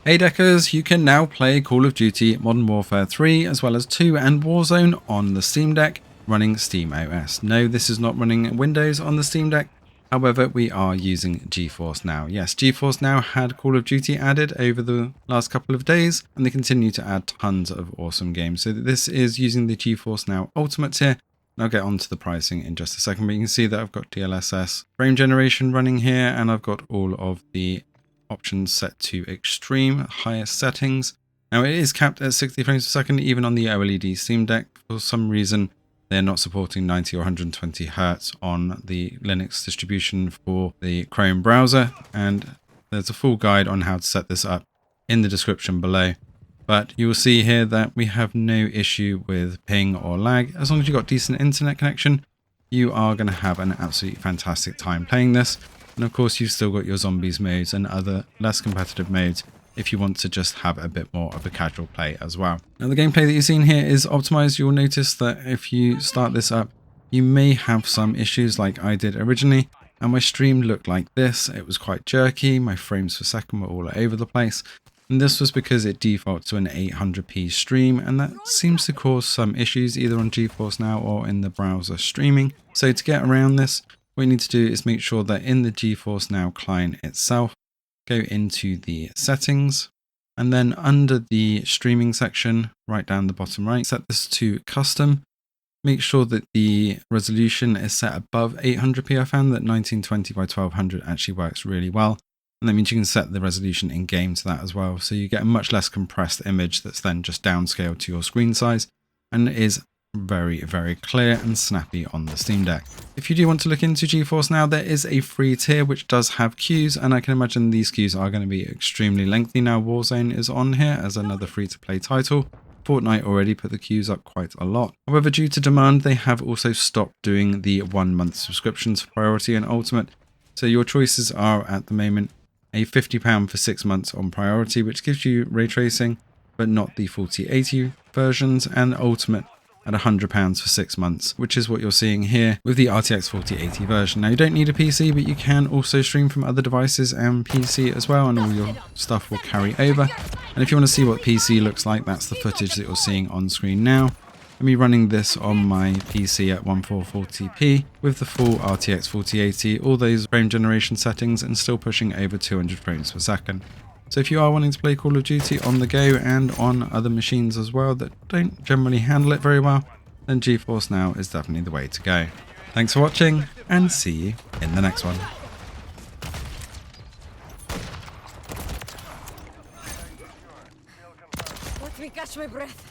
Hey Deckers, you can now play Call of Duty Modern Warfare 3 as well as 2 and Warzone on the Steam Deck running SteamOS. No, this is not running Windows on the Steam Deck. However, we are using GeForce Now. Yes, GeForce Now had Call of Duty added over the last couple of days, and they continue to add tons of awesome games. So this is using the GeForce Now Ultimate tier. I'll get onto the pricing in just a second, but you can see that I've got DLSS frame generation running here, and I've got all of the options set to extreme, highest settings. Now it is capped at 60 frames per second, even on the OLED Steam Deck. For some reason, they're not supporting 90 or 120 Hz on the Linux distribution for the Chrome browser, and there's a full guide on how to set this up in the description below. But you will see here that we have no issue with ping or lag. As long as you've got decent internet connection, you are going to have an absolutely fantastic time playing this. And of course, you've still got your zombies modes and other less competitive modes if you want to just have a bit more of a casual play as well. Now, the gameplay that you've seen here is optimized. You'll notice that if you start this up, you may have some issues like I did originally. And my stream looked like this. It was quite jerky. My frames per second were all over the place. And this was because it defaults to an 800p stream, and that seems to cause some issues either on GeForce Now or in the browser streaming. So to get around this, what you need to do is make sure that in the GeForce Now client itself, go into the settings, and then under the streaming section, right down the bottom right, set this to custom. Make sure that the resolution is set above 800p. I found that 1920 by 1200 actually works really well. And that means you can set the resolution in game to that as well. So you get a much less compressed image that's then just downscaled to your screen size and is very, very clear and snappy on the Steam Deck. If you do want to look into GeForce Now, there is a free tier which does have queues, and I can imagine these queues are going to be extremely lengthy. Now Warzone is on here as another free-to-play title. Fortnite already put the queues up quite a lot. However, due to demand, they have also stopped doing the 1 month subscriptions for Priority and Ultimate. So your choices are at the moment a £50 for 6 months on Priority, which gives you ray tracing, but not the 4080 versions, and Ultimate at £100 for 6 months, which is what you're seeing here with the RTX 4080 version. Now, you don't need a PC, but you can also stream from other devices and PC as well, and all your stuff will carry over. And if you want to see what PC looks like, that's the footage that you're seeing on screen now. I'm running this on my PC at 1440p with the full RTX 4080, all those frame generation settings, and still pushing over 200 frames per second. So if you are wanting to play Call of Duty on the go and on other machines as well that don't generally handle it very well, then GeForce Now is definitely the way to go. Thanks for watching, and see you in the next one. Let me catch my breath.